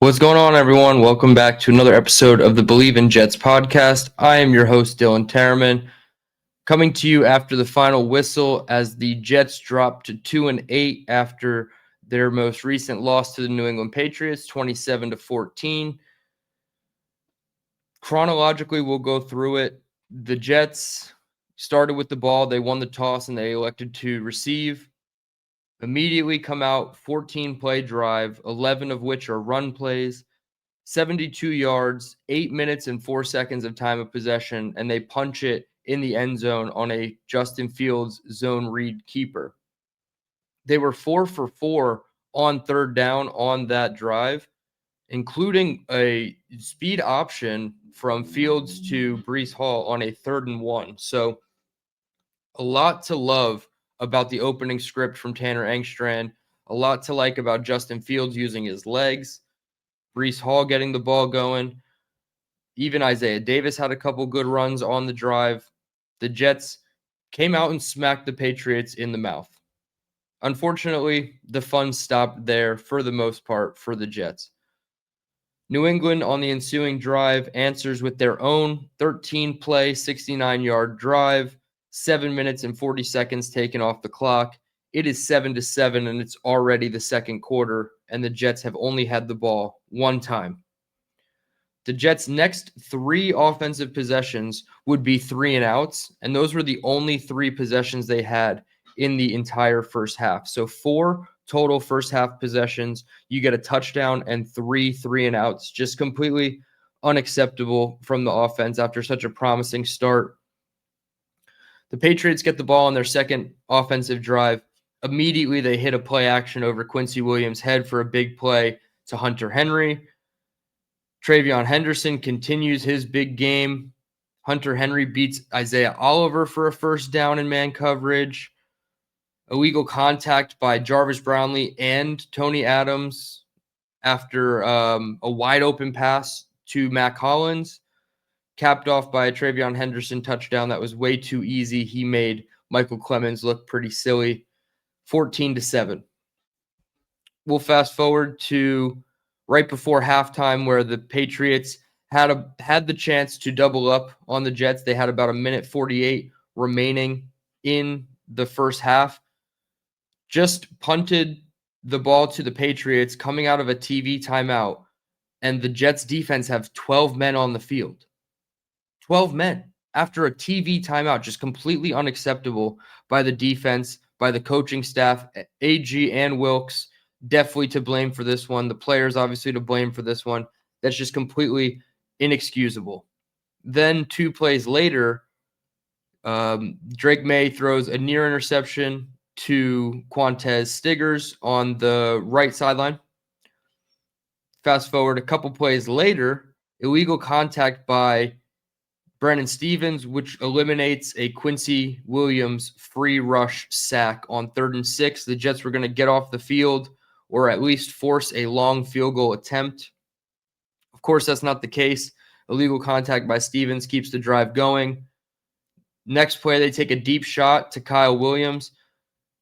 What's going on, everyone? Welcome back to another episode of the Believe in Jets podcast. I am your host, DTereman, coming to you after the final whistle as the Jets dropped to 2-8 after their most recent loss to the New England Patriots, 27-14. Chronologically, we'll go through it. The Jets started with the ball. They won the toss, and they elected to receive. Immediately come out, 14-play drive, 11 of which are run plays. 72 yards, 8 minutes and 4 seconds of time of possession, and they punch it in the end zone on a Justin Fields zone read keeper. They were 4 for 4 on third down on that drive, including a speed option from Fields to Breece Hall on a 3rd and 1. So a lot to love about the opening script from Tanner Engstrand, a lot to like about Justin Fields using his legs. Breece Hall getting the ball going. Even Isaiah Davis had a couple good runs on the drive. The Jets came out and smacked the Patriots in the mouth. Unfortunately, the fun stopped there for the most part for the Jets. New England on the ensuing drive answers with their own 13-play, 69-yard drive, 7 minutes and 40 seconds taken off the clock. It is 7-7, and it's already the second quarter, and the Jets have only had the ball one time. The Jets' next 3 offensive possessions would be 3 and outs, and those were the only 3 possessions they had in the entire first half. So 4 total first half possessions. You get a touchdown and 3 and outs. Just completely unacceptable from the offense after such a promising start. The Patriots get the ball on their second offensive drive. Immediately, they hit a play action over Quincy Williams' head for a big play to Hunter Henry. Travion Henderson continues his big game. Hunter Henry beats Isaiah Oliver for a first down in man coverage. Illegal contact by Jarvis Brownlee and Tony Adams after a wide open pass to Mac Hollins, capped off by a Travion Henderson touchdown that was way too easy. He made Michael Clemens look pretty silly. 14-7. We'll fast forward to right before halftime where the Patriots had the chance to double up on the Jets. They had about 1:48 remaining in the first half. Just punted the ball to the Patriots coming out of a TV timeout, and the Jets defense have 12 men on the field. 12 men after a TV timeout, just completely unacceptable by the defense, by the coaching staff. AG and Wilkes definitely to blame for this one. The players obviously to blame for this one. That's just completely inexcusable. Then 2 plays later, Drake May throws a near interception to Quantez Stiggers on the right sideline. Fast forward a couple plays later, illegal contact by Brandon Stevens, which eliminates a Quincy Williams free rush sack on 3rd and 6. The Jets were going to get off the field or at least force a long field goal attempt. Of course, that's not the case. Illegal contact by Stevens keeps the drive going. Next play, they take a deep shot to Kyle Williams.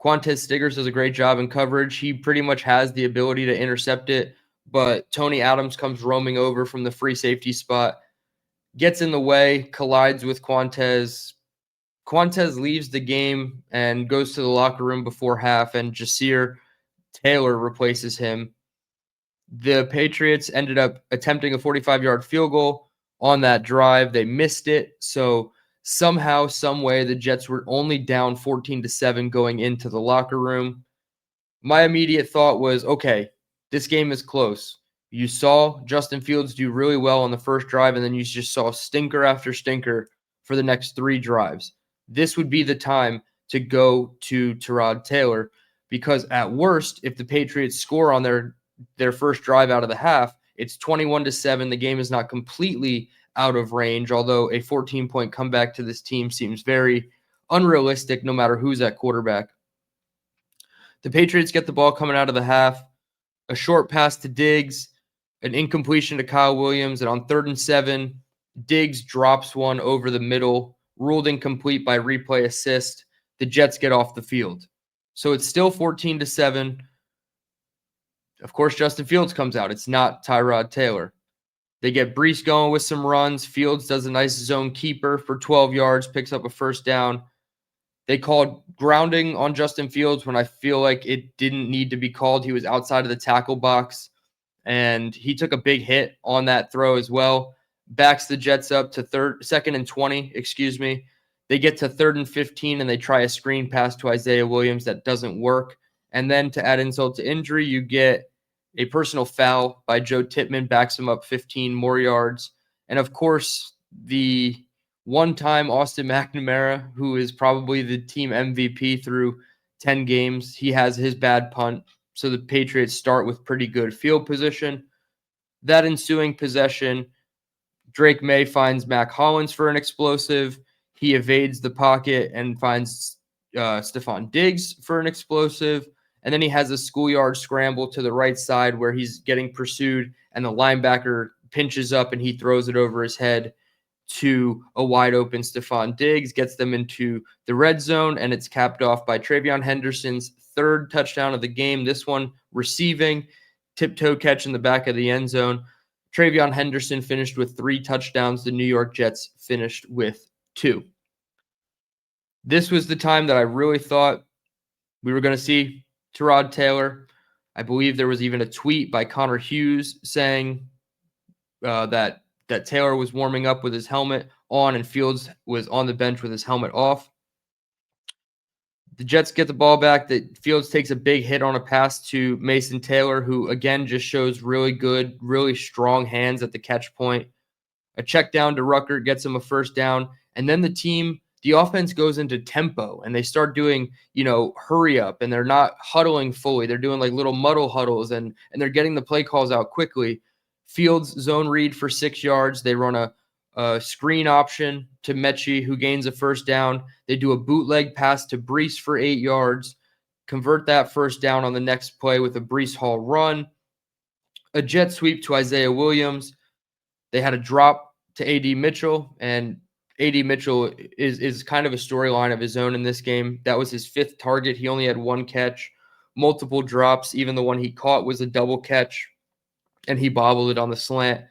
Quantez Stiggers does a great job in coverage. He pretty much has the ability to intercept it, but Tony Adams comes roaming over from the free safety spot, gets in the way, collides with Quantez. Quantez leaves the game and goes to the locker room before half, and Jasir Taylor replaces him. The Patriots ended up attempting a 45-yard field goal on that drive. They missed it, so somehow, some way, the Jets were only down 14-7 going into the locker room. My immediate thought was, okay, this game is close. You saw Justin Fields do really well on the first drive, and then you just saw stinker after stinker for the next 3 drives. This would be the time to go to Tyrod Taylor, because at worst, if the Patriots score on their first drive out of the half, it's 21-7. The game is not completely out of range, although a 14-point comeback to this team seems very unrealistic no matter who's at quarterback. The Patriots get the ball coming out of the half. A short pass to Diggs, an incompletion to Kyle Williams, and on 3rd and 7, Diggs drops one over the middle, ruled incomplete by replay assist. The Jets get off the field. So it's still 14-7. Of course, Justin Fields comes out. It's not Tyrod Taylor. They get Brees going with some runs. Fields does a nice zone keeper for 12 yards, picks up a first down. They called grounding on Justin Fields when I feel like it didn't need to be called. He was outside of the tackle box, and he took a big hit on that throw as well. Backs the Jets up to second and 20, excuse me. They get to 3rd and 15, and they try a screen pass to Isaiah Williams that doesn't work. And then to add insult to injury, you get a personal foul by Joe Tippmann, backs him up 15 more yards. And of course, the one-time Austin McNamara, who is probably the team MVP through 10 games, he has his bad punt. So the Patriots start with pretty good field position. That ensuing possession, Drake May finds Mac Hollins for an explosive. He evades the pocket and finds Stephon Diggs for an explosive. And then he has a schoolyard scramble to the right side where he's getting pursued, and the linebacker pinches up and he throws it over his head to a wide open Stephon Diggs, gets them into the red zone, and it's capped off by Travion Henderson's 3rd touchdown of the game. This one receiving, tiptoe catch in the back of the end zone. Travion Henderson finished with 3 touchdowns. The New York Jets finished with 2. This was the time that I really thought we were going to see Tyrod Taylor. I believe there was even a tweet by Connor Hughes saying that Taylor was warming up with his helmet on and Fields was on the bench with his helmet off. The Jets get the ball back. Fields takes a big hit on a pass to Mason Taylor, who again just shows really good, really strong hands at the catch point. A check down to Rucker gets him a first down. And then the offense goes into tempo and they start doing, hurry up, and they're not huddling fully. They're doing like little muddle huddles and they're getting the play calls out quickly. Fields zone read for 6 yards. They run a screen option to Mechie, who gains a first down. They do a bootleg pass to Brees for 8 yards, convert that first down on the next play with a Brees Hall run, a jet sweep to Isaiah Williams. They had a drop to A.D. Mitchell, and A.D. Mitchell is kind of a storyline of his own in this game. That was his 5th target. He only had 1 catch, multiple drops. Even the one he caught was a double catch, and he bobbled it on the slant.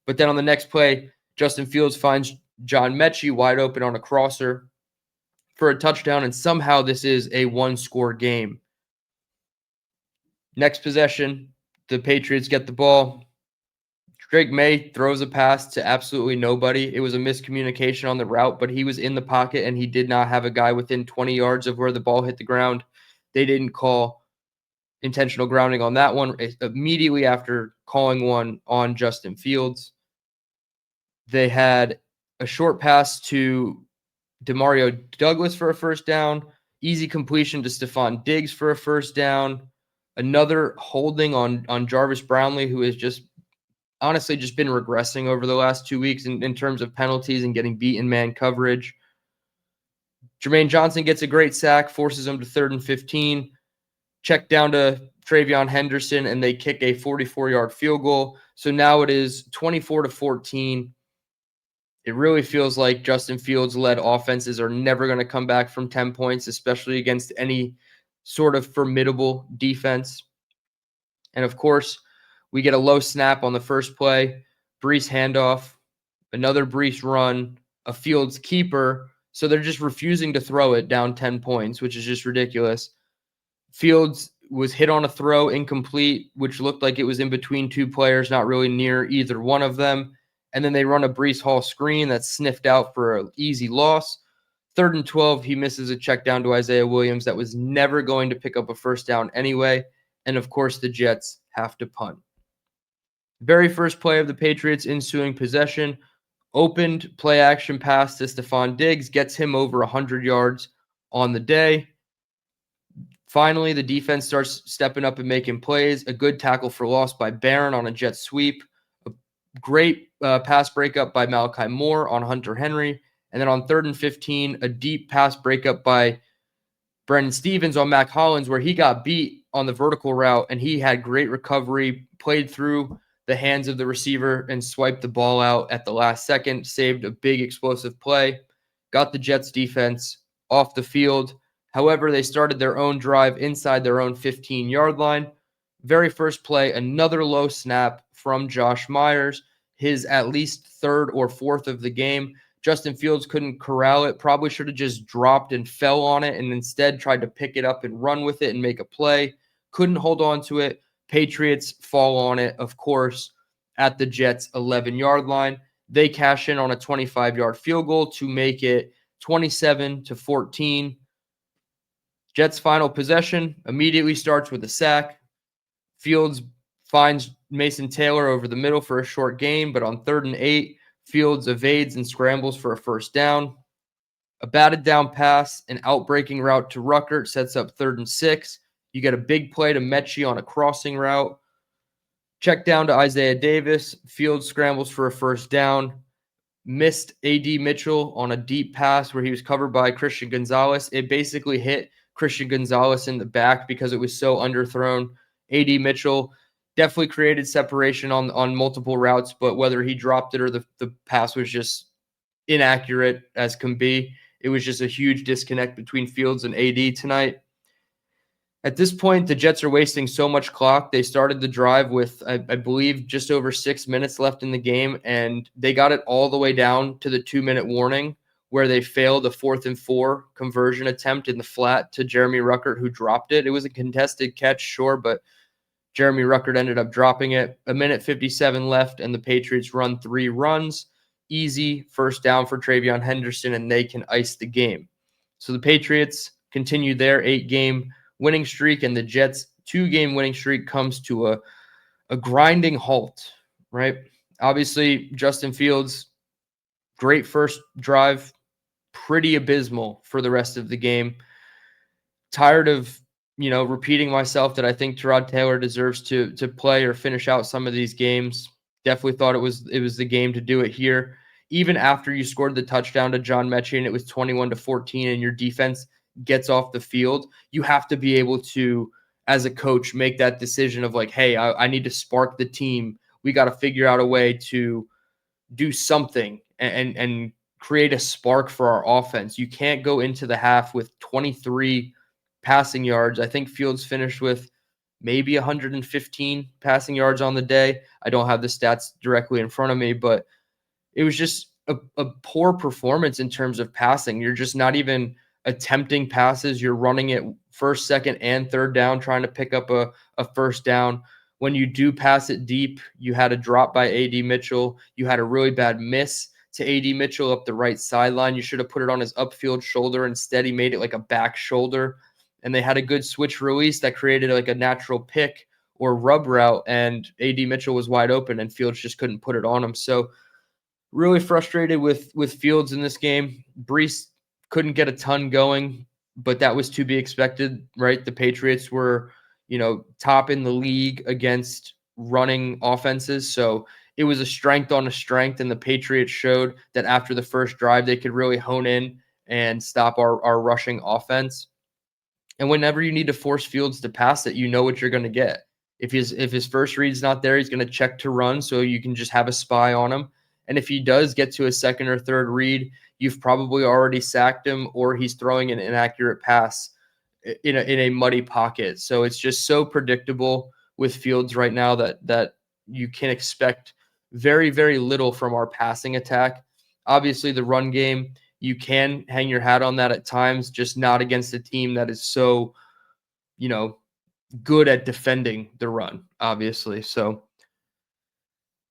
But then on the next play, Justin Fields finds John Mechie wide open on a crosser for a touchdown, and somehow this is a 1-score game. Next possession, the Patriots get the ball. Drake May throws a pass to absolutely nobody. It was a miscommunication on the route, but he was in the pocket and he did not have a guy within 20 yards of where the ball hit the ground. They didn't call intentional grounding on that one immediately after calling one on Justin Fields. They had a short pass to Demario Douglas for a first down, easy completion to Stephon Diggs for a first down, another holding on Jarvis Brownlee, who has just honestly just been regressing over the last 2 weeks in terms of penalties and getting beat in man coverage. Jermaine Johnson gets a great sack, forces him to 3rd and 15, check down to Travion Henderson, and they kick a 44-yard field goal. So now it is 24-14. It really feels like Justin Fields-led offenses are never going to come back from 10 points, especially against any sort of formidable defense. And, of course, we get a low snap on the first play, Brees handoff, another Brees run, a Fields keeper. So they're just refusing to throw it down 10 points, which is just ridiculous. Fields was hit on a throw, incomplete, which looked like it was in between 2 players, not really near either one of them. And then they run a Brees Hall screen that's sniffed out for an easy loss. 3rd and 12, he misses a check down to Isaiah Williams that was never going to pick up a first down anyway. And, of course, the Jets have to punt. Very first play of the Patriots ensuing possession, opened play action pass to Stephon Diggs, gets him over 100 yards on the day. Finally, the defense starts stepping up and making plays. A good tackle for loss by Barron on a jet sweep. A great pass breakup by Malachi Moore on Hunter Henry. And then on 3rd and 15, a deep pass breakup by Brendan Stevens on Mac Hollins, where he got beat on the vertical route, and he had great recovery, played through the hands of the receiver and swiped the ball out at the last second, saved a big explosive play, got the Jets defense off the field. However, they started their own drive inside their own 15-yard line. Very first play, another low snap from Josh Myers, his at least third or fourth of the game. Justin Fields couldn't corral it, probably should have just dropped and fell on it and instead tried to pick it up and run with it and make a play. Couldn't hold on to it. Patriots fall on it, of course, at the Jets' 11-yard line. They cash in on a 25-yard field goal to make it 27-14. Jets' final possession immediately starts with a sack. Fields finds Mason Taylor over the middle for a short gain, but on 3rd and 8, Fields evades and scrambles for a first down. A batted down pass, an outbreaking route to Ruckert sets up 3rd and 6. You get a big play to Mechie on a crossing route. Check down to Isaiah Davis. Fields scrambles for a first down. Missed A.D. Mitchell on a deep pass where he was covered by Christian Gonzalez. It basically hit Christian Gonzalez in the back because it was so underthrown. A.D. Mitchell definitely created separation on multiple routes, but whether he dropped it or the pass was just inaccurate as can be, it was just a huge disconnect between Fields and A.D. tonight. At this point, the Jets are wasting so much clock. They started the drive with, I believe, just over 6 minutes left in the game, and they got it all the way down to the 2-minute warning where they failed a 4th and 4 conversion attempt in the flat to Jeremy Ruckert, who dropped it. It was a contested catch, sure, but Jeremy Ruckert ended up dropping it. 1:57 left, and the Patriots run 3 runs. Easy first down for Travion Henderson, and they can ice the game. So the Patriots continue their 8-game winning streak, and the Jets' 2-game winning streak comes to a grinding halt, right? Obviously, Justin Fields, great first drive, pretty abysmal for the rest of the game. Tired of, repeating myself that I think Tyrod Taylor deserves to play or finish out some of these games. Definitely thought it was the game to do it here. Even after you scored the touchdown to John Mechie and it was 21-14 and your defense gets off the field, you have to be able to, as a coach, make that decision of like, hey, I need to spark the team. We got to figure out a way to do something and create a spark for our offense. You can't go into the half with 23 passing yards. I think Fields finished with maybe 115 passing yards on the day. I don't have the stats directly in front of me, but it was just a poor performance in terms of passing. You're just not even attempting passes. You're running it first, second, and third down, trying to pick up a first down. When you do pass it deep, you had a drop by A.D. Mitchell. You had a really bad miss to A.D. Mitchell up the right sideline. You should have put it on his upfield shoulder. Instead, he made it like a back shoulder. And they had a good switch release that created like a natural pick or rub route, and A.D. Mitchell was wide open, and Fields just couldn't put it on him. So really frustrated with Fields in this game. Brees couldn't get a ton going, but that was to be expected, right? The Patriots were, top in the league against running offenses. So it was a strength on a strength, and the Patriots showed that after the first drive, they could really hone in and stop our rushing offense. And whenever you need to force Fields to pass it, you know what you're going to get. If his first read's not there, he's going to check to run, so you can just have a spy on him. And if he does get to a second or third read, you've probably already sacked him, or he's throwing an inaccurate pass in a muddy pocket. So it's just so predictable with Fields right now that you can expect very, very little from our passing attack. Obviously, the run game, you can hang your hat on that at times, just not against a team that is so, good at defending the run, obviously. So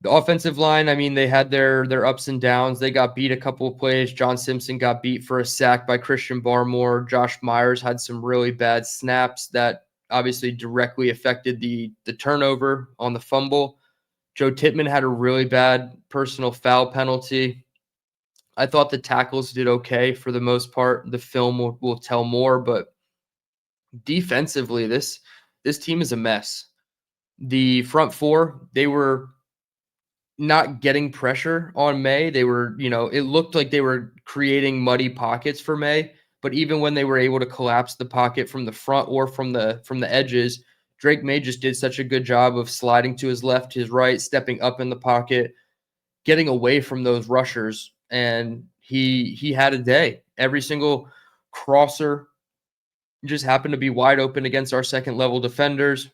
the offensive line, I mean, they had their ups and downs. They got beat a couple of plays. John Simpson got beat for a sack by Christian Barmore. Josh Myers had some really bad snaps that obviously directly affected the turnover on the fumble. Joe Tittman had a really bad personal foul penalty. I thought the tackles did okay for the most part. The film will tell more, but defensively, this team is a mess. The front four, they were not getting pressure on May. They were, it looked like they were creating muddy pockets for May, but even when they were able to collapse the pocket from the front or from the edges, Drake May just did such a good job of sliding to his left, his right, stepping up in the pocket, getting away from those rushers, and he had a day. Every single crosser just happened to be wide open against our second level defenders.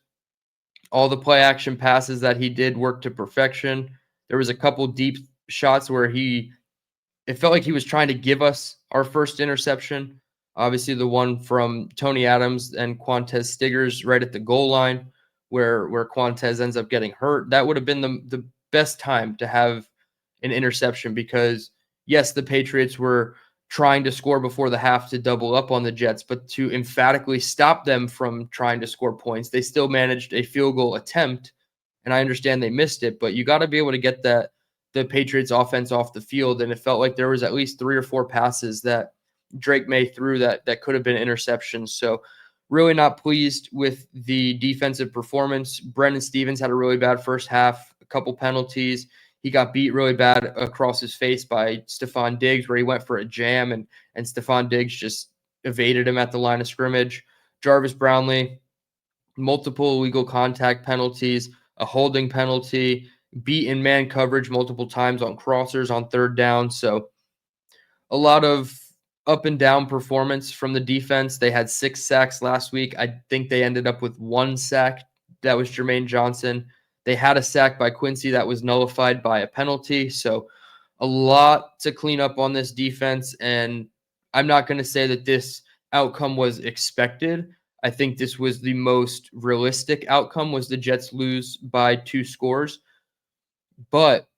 All the play action passes that he did work to perfection. There was a couple deep shots where it felt like he was trying to give us our first interception. Obviously, the one from Tony Adams and Quantez Stiggers right at the goal line, where Quantez ends up getting hurt. That would have been the best time to have an interception because, yes, the Patriots were trying to score before the half to double up on the Jets, but to emphatically stop them from trying to score points, they still managed a field goal attempt. And I understand they missed it, but you got to be able to get the Patriots offense off the field. And it felt like there was at least 3 or 4 passes that Drake May threw that could have been interceptions. So really not pleased with the defensive performance. Brendan Stevens had a really bad first half, a couple penalties. He got beat really bad across his face by Stephon Diggs, where he went for a jam, and Stephon Diggs just evaded him at the line of scrimmage. Jarvis Brownlee, multiple illegal contact penalties, a holding penalty, beat in man coverage multiple times on crossers on third down. So a lot of up and down performance from the defense. They had 6 sacks last week. I think they ended up with 1 sack. That was Jermaine Johnson. They had a sack by Quincy that was nullified by a penalty. So a lot to clean up on this defense. And I'm not going to say that this outcome was expected. I think this was the most realistic outcome, was the Jets lose by 2 scores. But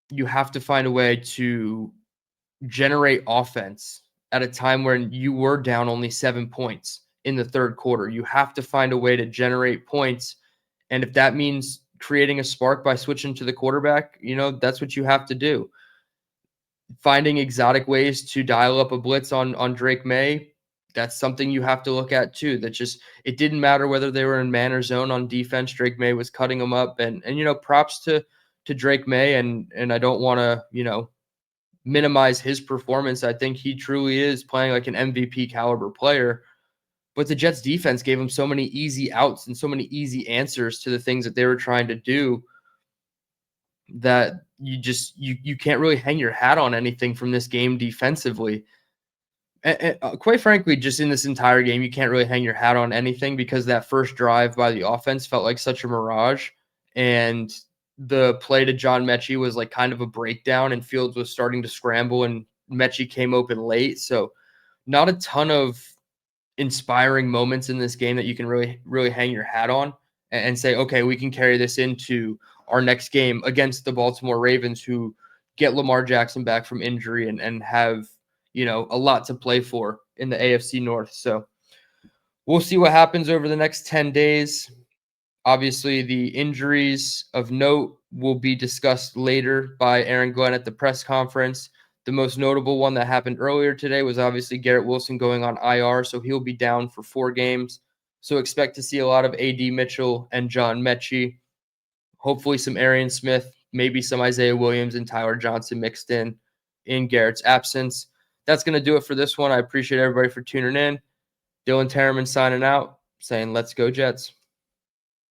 you have to find a way to generate offense at a time when you were down only 7 points in the third quarter. You have to find a way to generate points. And if that means creating a spark by switching to the quarterback, that's what you have to do. Finding exotic ways to dial up a blitz on Drake May, that's something you have to look at too. It didn't matter whether they were in man or zone on defense. Drake May was cutting them up, and props to Drake May, and I don't want to, minimize his performance. I think he truly is playing like an MVP caliber player, but the Jets defense gave him so many easy outs and so many easy answers to the things that they were trying to do that you can't really hang your hat on anything from this game defensively. And quite frankly, just in this entire game, you can't really hang your hat on anything because that first drive by the offense felt like such a mirage. And the play to John Mechie was like kind of a breakdown, and Fields was starting to scramble, and Mechie came open late. So not a ton of inspiring moments in this game that you can really hang your hat on and say, okay, we can carry this into our next game against the Baltimore Ravens, who get Lamar Jackson back from injury and have, a lot to play for in the AFC North. So we'll see what happens over the next 10 days. Obviously, the injuries of note will be discussed later by Aaron Glenn at the press conference. The most notable one that happened earlier today was obviously Garrett Wilson going on IR, so he'll be down for 4 games. So expect to see a lot of A.D. Mitchell and John Mechie. Hopefully some Arian Smith, maybe some Isaiah Williams and Tyler Johnson mixed in Garrett's absence. That's going to do it for this one. I appreciate everybody for tuning in. DTereman signing out, saying let's go Jets.